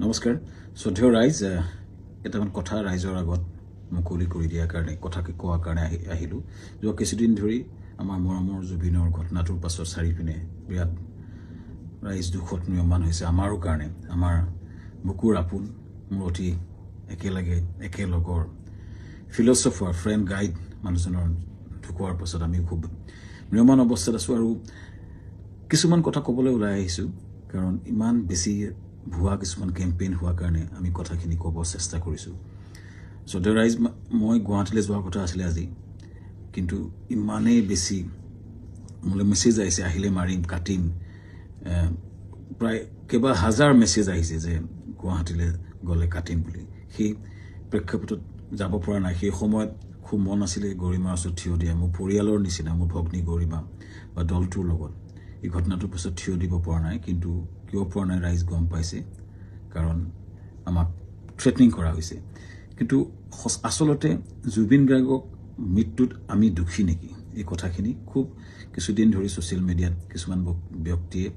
নমস্কাৰ শ্ৰদ্ধেয় ৰাইজ এটামান কথা ৰাইজৰ আগত মুকলি কৰি দিয়াৰ কাৰণে কথাকে কোৱাৰ কাৰণে আহিলো যোৱা কিছুদিন ধৰি আমাৰ মৰমৰ জুবিনৰ ঘটনাটোৰ পাছত চাৰিপিনে বিৰাট ৰাইজ দুখত নিয়মান হৈছে আমাৰো কাৰণে আমাৰ বুকুৰ আপোন মোৰ অতি একেলগৰ ফিলছফাৰ ফ্ৰেণ্ড গাইড মানুহজনৰ ঢুকোৱাৰ পাছত আমি খুব নিয়মান অৱস্থাত আছো আৰু কিছুমান কথা ক'বলৈ ওলাই আহিছো কাৰণ ইমান বেছি ভুৱা কিছুমান কেম্পেইন হোৱাৰ কাৰণে আমি কথাখিনি ক'ব চেষ্টা কৰিছো শ্ৰদ্ধেয় ৰাইজ মই গুৱাহাটীলৈ যোৱাৰ কথা আছিলে আজি কিন্তু ইমানেই বেছি মোলৈ মেছেজ আহিছে আহিলে মাৰিম কাটিম প্ৰায় কেইবা হাজাৰ মেছেজ আহিছে যে গুৱাহাটীলৈ গ'লে কাটিম বুলি সেই প্ৰেক্ষাপটত যাব পৰা নাই সেই সময়ত খুব মন আছিলে গৰিমাৰ ওচৰত থিয় দিয়া মোৰ পৰিয়ালৰ নিচিনা মোৰ ভগ্নী গৰিমা বা দলটোৰ লগত এই ঘটনাটোৰ পিছত থিয় দিব পৰা নাই কিন্তু কিয় পৰা নাই ৰাইজ গম পাইছে কাৰণ আমাক থ্ৰেটনিং কৰা হৈছে কিন্তু আসলতে জুবিন গাৰ্গক মৃত্যুত আমি দুখী নেকি এই কথাখিনি খুব কিছুদিন ধৰি ছ'চিয়েল মিডিয়াত কিছুমান ব্যক্তিয়ে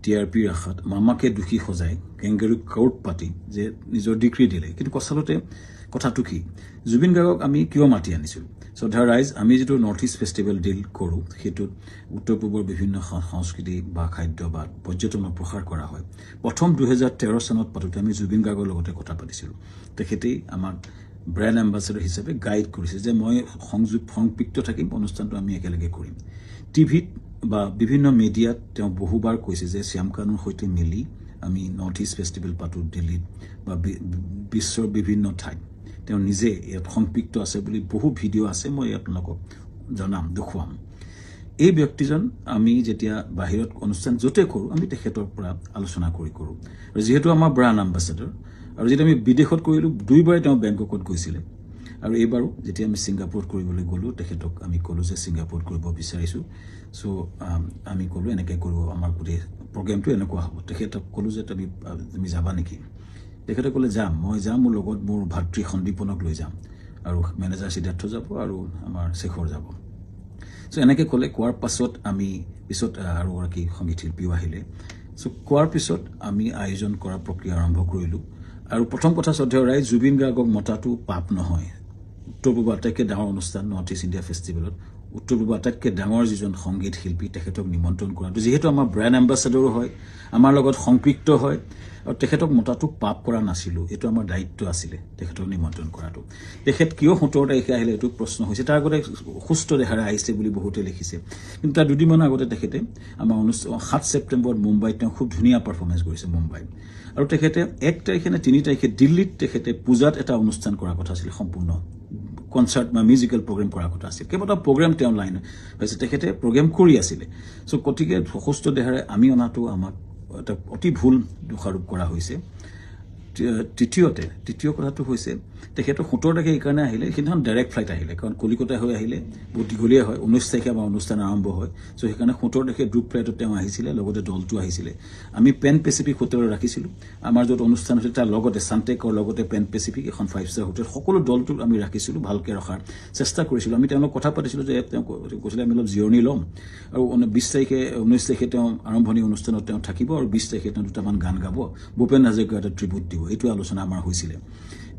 টিআৰপিৰ আশাত মামাকে দুখী সজাই কেংগেৰু কাউট পাতি যে নিজৰ ডিগ্ৰী দিলে কিন্তু আচলতে কথাটো কি জুবিন গাৰ্গক আমি কিয় মাতি আনিছিলোঁ শ্ৰদ্ধা ৰাইজ আমি যিটো নৰ্থ ইষ্ট ফেষ্টিভেল ডিল কৰোঁ সেইটোত উত্তৰ পূবৰ বিভিন্ন সংস্কৃতি বা খাদ্য বা পৰ্যটনৰ প্ৰসাৰ কৰা হয় প্ৰথম 2013 চনত পাতোঁতে আমি জুবিন গাৰ্গৰ লগতে কথা পাতিছিলোঁ তেখেতেই আমাক ব্ৰেণ্ড এম্বাছাডৰ হিচাপে গাইড কৰিছে যে মই সংপৃক্ত থাকিম অনুষ্ঠানটো আমি একেলগে কৰিম টিভিত বা বিভিন্ন মিডিয়াত তেওঁ বহুবাৰ কৈছে যে শ্যামকানুৰ সৈতে মিলি আমি নৰ্থ ইষ্ট ফেষ্টিভেল পাতোঁ দিল্লীত বা বিশ্বৰ বিভিন্ন ঠাইত তেওঁ নিজে ইয়াত সংপৃক্ত আছে বুলি বহু ভিডিঅ' আছে মই আপোনালোকক জনাম দেখুৱাম এই ব্যক্তিজন আমি যেতিয়া বাহিৰত অনুষ্ঠান য'তে কৰোঁ আমি তেখেতৰ পৰা আলোচনা কৰোঁ আৰু যিহেতু আমাৰ ব্ৰাণ্ড এম্বাছাডৰ আৰু যেতিয়া আমি বিদেশত কৰিলোঁ দুইবাৰে তেওঁ বেংককত গৈছিলে আৰু এইবাৰো যেতিয়া আমি ছিংগাপুৰত কৰিবলৈ গ'লোঁ তেখেতক আমি ক'লোঁ যে ছিংগাপুৰত কৰিব বিচাৰিছোঁ চ' আমি ক'লোঁ এনেকৈ কৰিব আমাৰ গোটেই প্ৰগ্ৰেমটো এনেকুৱা হ'ব তেখেতক ক'লোঁ যে তুমি যাবা নেকি তেখেতে ক'লে যাম মই যাম মোৰ লগত মোৰ ভাতৃ সন্দীপনক লৈ যাম আৰু মেনেজাৰ সিদ্ধাৰ্থ যাব আৰু আমাৰ শেখৰ যাব চ' এনেকৈ ক'লে কোৱাৰ পাছত আমি পিছত আৰু এগৰাকী সংগীত শিল্পীও আহিলে চ' কোৱাৰ পিছত আমি আয়োজন কৰা প্ৰক্ৰিয়া আৰম্ভ কৰিলোঁ আৰু প্ৰথম কথা শ্ৰদ্ধেয় ৰাইজ জুবিন গাৰ্গক মতাটো পাপ নহয় উত্তৰ পূৰ্ব আটাইতকৈ ডাঙৰ অনুষ্ঠান নৰ্থ ইষ্ট ইণ্ডিয়া ফেষ্টিভেলত উত্তৰ পূৰ্ব আটাইতকৈ ডাঙৰ যিজন সংগীত শিল্পী তেখেতক নিমন্ত্ৰণ কৰাটো যিহেতু আমাৰ ব্ৰেণ্ড এম্বাছাডৰো হয় আমাৰ লগত সংপৃক্ত হয় আৰু তেখেতক মতাটো পাপ কৰা নাছিলোঁ এইটো আমাৰ দায়িত্ব আছিলে তেখেতক নিমন্ত্ৰণ কৰাটো তেখেত কিয় 17 তাৰিখে আহিলে এইটো প্ৰশ্ন হৈছে তাৰ আগতে সুস্থ দেহাৰে আহিছে বুলি বহুতে লিখিছে কিন্তু তাৰ দুদিনমান আগতে তেখেতে আমাৰ 7 ছেপ্টেম্বৰত মুম্বাইত তেওঁ খুব ধুনীয়া পাৰফৰ্মেঞ্চ কৰিছে মুম্বাইত আৰু তেখেতে 1 তাৰিখে নে 3 তাৰিখে দিল্লীত তেখেতে পূজাত এটা অনুষ্ঠান কৰাৰ কথা আছিল সম্পূৰ্ণ কনচাৰ্ট বা মিউজিকেল প্ৰগ্ৰেম কৰাৰ কথা আছিল কেইবাটাও প্ৰগ্ৰেম তেওঁ লাইন হৈছে তেখেতে প্ৰগ্ৰেম কৰি আছিলে চ' গতিকে সুস্থ দেহাৰে আমি অনাটো আমাক এটা অতি ভুল দোষাৰোপ কৰা হৈছে তৃতীয় কথাটো হৈছে তেখেতৰ 17 তাৰিখে এইকাৰণে আহিলে সেইদিনাখন ডাইৰেক্ট ফ্লাইট আহিলে কাৰণ কলিকতা হৈ আহিলে বহুত দীঘলীয়া হয় 19 তাৰিখে আমাৰ অনুষ্ঠান আৰম্ভ হয় চ' সেইকাৰণে 17 তাৰিখে গ্ৰুপ ফ্লাইটত তেওঁ আহিছিলে লগতে দলটো আহিছিলে আমি পেন পেচিফিক হোটেলত ৰাখিছিলোঁ আমাৰ য'ত অনুষ্ঠান হৈছিল তাৰ লগতে চানটেকৰ লগতে পেন পেচিফিক এখন 5-star হোটেল সকলো দলটো আমি ৰাখিছিলোঁ ভালকৈ ৰখাৰ চেষ্টা কৰিছিলোঁ আমি তেওঁলোকক কথা পাতিছিলোঁ যে তেওঁ কৈছিলে আমি অলপ জিৰণি ল'ম আৰু 19 তাৰিখে তেওঁ আৰম্ভণি অনুষ্ঠানত তেওঁ থাকিব আৰু 20 তাৰিখে তেওঁ দুটামান গান গাব ভূপেন হাজৰিকাৰ এটা ট্ৰিবিউট দিব এইটো আলোচনা আমাৰ হৈছিলে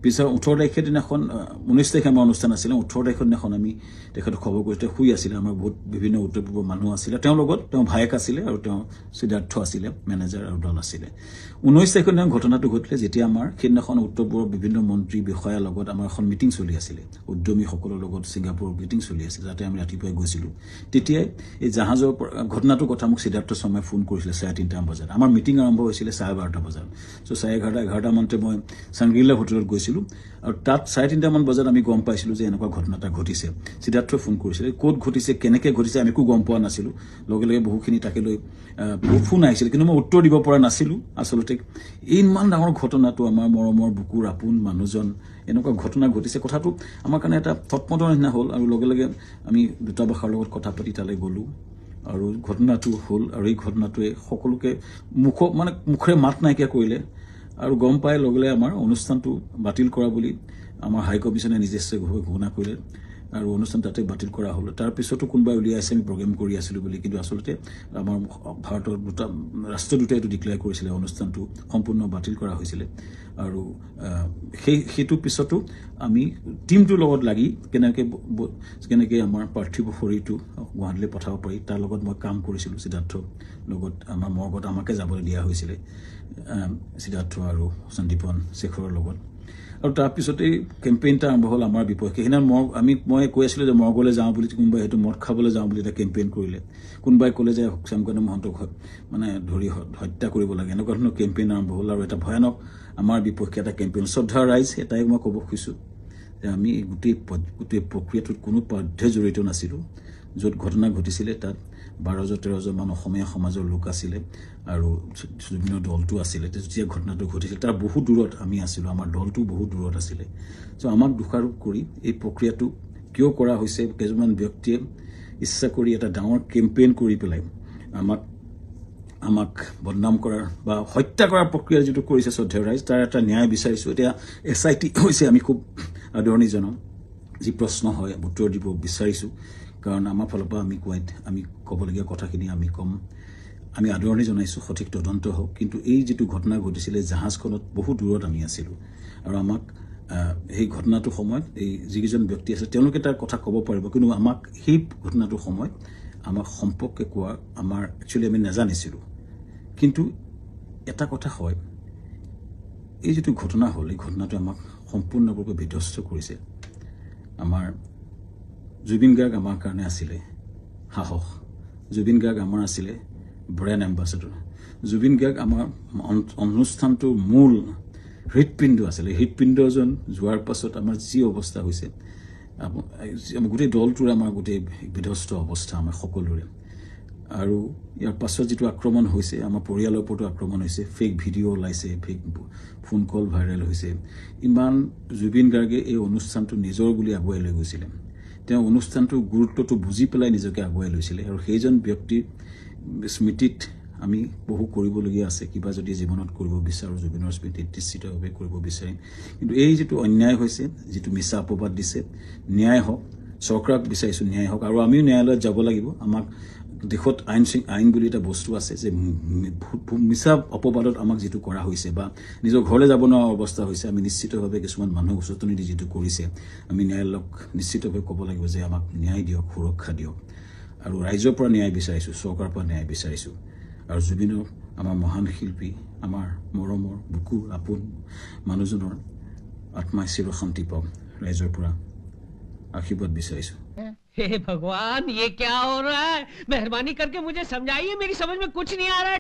পিছত 18 তাৰিখে দিনাখন 19 তাৰিখে আমাৰ অনুষ্ঠান আছিলে 18 তাৰিখৰ দিনাখন আমি তেখেতক খবৰ কৰিতে শুই আছিলে আমাৰ বহুত বিভিন্ন উত্তৰ পূৰ্বৰ মানুহ আছিলে তেওঁৰ লগত তেওঁ ভায়েক আছিলে আৰু তেওঁ সিদ্ধাৰ্থ আছিলে মেনেজাৰ আৰু দল আছিলে 19 তাৰিখৰ দিনা ঘটনাটো ঘটিলে যেতিয়া আমাৰ সেইদিনাখন উত্তৰ পূৰ্বৰ বিভিন্ন মন্ত্ৰী বিষয়াৰ লগত আমাৰ এখন মিটিং চলি আছিলে উদ্যমীসকলৰ লগত ছিংগাপুৰৰ মিটিং চলি আছিল যাতে আমি ৰাতিপুৱাই গৈছিলোঁ তেতিয়াই এই জাহাজৰ ঘটনাটোৰ কথা মোক সিদ্ধাৰ্থ শৰ্মাই ফোন কৰিছিলে 3:30 বজাত আমাৰ মিটিং আৰম্ভ হৈছিলে 12:30 বজাত চ' 11:30 মানতে মই চাংগ্ৰিলা হোটেলত গৈছিলোঁ আৰু তাত 3:30 বজাত আমি গম পাইছিলোঁ যে এনেকুৱা ঘটনা এটা ঘটিছে সিদ্ধাৰ্থই ফোন কৰিছিলে ক'ত ঘটিছে কেনেকৈ ঘটিছে আমি একো গম পোৱা নাছিলোঁ লগে লগে বহুখিনি তাকে লৈ বহু ফোন আহিছিল কিন্তু মই উত্তৰ দিব পৰা নাছিলোঁ আচলতে ইমান ডাঙৰ ঘটনাটো আমাৰ মৰমৰ বুকুৰ আপোন মানুহজন এনেকুৱা ঘটনা ঘটিছে কথাটো আমাৰ কাৰণে এটা থটমটৰ নিচিনা হ'ল আৰু লগে লগে আমি দূতাবাসৰ লগত কথা পাতি তালৈ গ'লোঁ আৰু ঘটনাটো হ'ল আৰু এই ঘটনাটোৱে সকলোকে মুখেৰে মাত নাইকিয়া কৰিলে আৰু গম পাই লগে লগে আমাৰ অনুষ্ঠানটো বাতিল কৰা বুলি আমাৰ হাই কমিছনে নিজস্বভাৱে ঘোষণা কৰিলে আৰু অনুষ্ঠান তাতে বাতিল কৰা হ'ল তাৰ পিছতো কোনোবাই উলিয়াইছে আমি প্ৰগ্ৰেম কৰি আছিলোঁ বুলি কিন্তু আচলতে আমাৰ ভাৰতৰ ৰাষ্ট্ৰ দুটাই এইটো ডিক্লেয়াৰ কৰিছিলে অনুষ্ঠানটো সম্পূৰ্ণ বাতিল কৰা হৈছিলে আৰু সেইটো পিছতো আমি টিমটোৰ লগত লাগি কেনেকৈ আমাৰ পাৰ্থিৱ শৰীৰটো গুৱাহাটীলৈ পঠাব পাৰি তাৰ লগত মই কাম কৰিছিলোঁ সিদ্ধাৰ্থৰ লগত আমাৰ মৰ্গত আমাকে যাবলৈ দিয়া হৈছিলে সিদ্ধাৰ্থ আৰু সন্দীপন শেখৰৰ লগত আৰু তাৰপিছতেই কেম্পেইনটা আৰম্ভ হ'ল আমাৰ বিপক্ষে সেইদিনা মই কৈ আছিলোঁ যে মৰ্গলৈ যাওঁ বুলি কোনোবাই সেইটো মদ খাবলৈ যাওঁ বুলি এটা কেম্পেইন কৰিলে কোনোবাই ক'লে যে শ্যামকান্ত মহন্তক মানে ধৰি হত্যা কৰিব লাগে এনেকুৱা ধৰণৰ কেম্পেইন আৰম্ভ হ'ল আৰু এটা ভয়ানক আমাৰ বিপক্ষে এটা কেম্পেইন শ্ৰদ্ধা ৰাইজ এটাই মই ক'ব খুজিছোঁ যে আমি গোটেই প্ৰক্ৰিয়াটোত কোনো পধ্যে জড়িত নাছিলোঁ য'ত ঘটনা ঘটিছিলে তাত 12-13জন মান অসমীয়া সমাজৰ লোক আছিলে আৰু বিভিন্ন দলটো আছিলে যেতিয়া ঘটনাটো ঘটিছিল তাৰ বহু দূৰত আমি আছিলোঁ আমাৰ দলটো বহু দূৰত আছিলে চ' আমাক দোষাৰোপ কৰি এই প্ৰক্ৰিয়াটো কিয় কৰা হৈছে কেইজনমান ব্যক্তিয়ে ইচ্ছা কৰি এটা ডাঙৰ কেম্পেইন কৰি পেলাই আমাক বদনাম কৰাৰ বা হত্যা কৰাৰ প্ৰক্ৰিয়া যিটো কৰিছে শ্ৰদ্ধা ৰাইজ তাৰ এটা ন্যায় বিচাৰিছোঁ এতিয়া SIT হৈছে আমি খুব আদৰণি জনাম যি প্ৰশ্ন হয় উত্তৰ দিব বিচাৰিছোঁ কাৰণ আমাৰ ফালৰ পৰা আমি ক'বলগীয়া কথাখিনি আমি ক'ম আমি আদৰণি জনাইছোঁ সঠিক তদন্ত হওক কিন্তু এই যিটো ঘটনা ঘটিছিলে জাহাজখনত বহু দূৰত আমি আছিলোঁ আৰু আমাক সেই ঘটনাটোৰ সময়ত এই যিকেইজন ব্যক্তি আছে তেওঁলোকে তাৰ কথা ক'ব পাৰিব কিন্তু আমাক সেই ঘটনাটোৰ সময়ত আমাক সম্পৰ্কে কোৱা আমাৰ একচুৱেলি আমি নাজানিছিলোঁ কিন্তু এটা কথা হয় এই যিটো ঘটনা হ'ল এই ঘটনাটো আমাক সম্পূৰ্ণৰূপে বিধ্বস্ত কৰিছে আমাৰ জুবিন গাৰ্গ আমাৰ কাৰণে আছিলে সাহস জুবিন গাৰ্গ আমাৰ আছিলে ব্ৰেণ্ড এম্বাছাডৰ জুবিন গাৰ্গ আমাৰ অনুষ্ঠানটোৰ মূল হৃদপিণ্ড আছিলে হৃদপিণ্ডজন যোৱাৰ পাছত আমাৰ যি অৱস্থা হৈছে গোটেই দলটোৰ আমাৰ গোটেই বিধ্বস্ত অৱস্থা আমাৰ সকলোৰে আৰু ইয়াৰ পাছত যিটো আক্ৰমণ হৈছে আমাৰ পৰিয়ালৰ ওপৰতো আক্ৰমণ হৈছে ফেক ভিডিঅ' ওলাইছে ফেক ফোন কল ভাইৰেল হৈছে ইমান জুবিন গাৰ্গে এই অনুষ্ঠানটো নিজৰ বুলি আগুৱাই লৈ গৈছিলে তেওঁ অনুষ্ঠানটোৰ গুৰুত্বটো বুজি পেলাই নিজকে আগুৱাই লৈছিলে আৰু সেইজন ব্যক্তিৰ স্মৃতিত আমি বহু কৰিবলগীয়া আছে কিবা যদি জীৱনত কৰিব বিচাৰোঁ জুবিনৰ স্মৃতিত নিশ্চিতভাৱে কৰিব বিচাৰিম কিন্তু এই যিটো অন্যায় হৈছে যিটো মিছা অপবাদ দিছে ন্যায় হওক চৰকাৰক বিচাৰিছোঁ ন্যায় হওক আৰু আমিও ন্যায়ালয়ত যাব লাগিব আমাক দেশত আইন বুলি এটা বস্তু আছে যে মিছা অপবাদত আমাক যিটো কৰা হৈছে বা নিজৰ ঘৰলৈ যাব নোৱাৰা অৱস্থা হৈছে আমি নিশ্চিতভাৱে কিছুমান মানুহ উচতনি দি যিটো কৰিছে আমি ন্যায়ালয়ক নিশ্চিতভাৱে ক'ব লাগিব যে আমাক ন্যায় দিয়ক সুৰক্ষা দিয়ক আৰু ৰাইজৰ পৰা ন্যায় বিচাৰিছোঁ চৰকাৰৰ পৰা ন্যায় বিচাৰিছোঁ আৰু জুবিনৰ আমাৰ মহান শিল্পী আমাৰ মৰমৰ বুকুৰ আপোন মানুহজনৰ আত্মাই চিৰশান্তি পাওক ৰাইজৰ পৰা आशीर्वाद বিচাৰিছোঁ हे भगवान ये क्या हो रहा है मेहरबानी करके मुझे समझाइए मेरी समझ में कुछ नहीं आ रहा है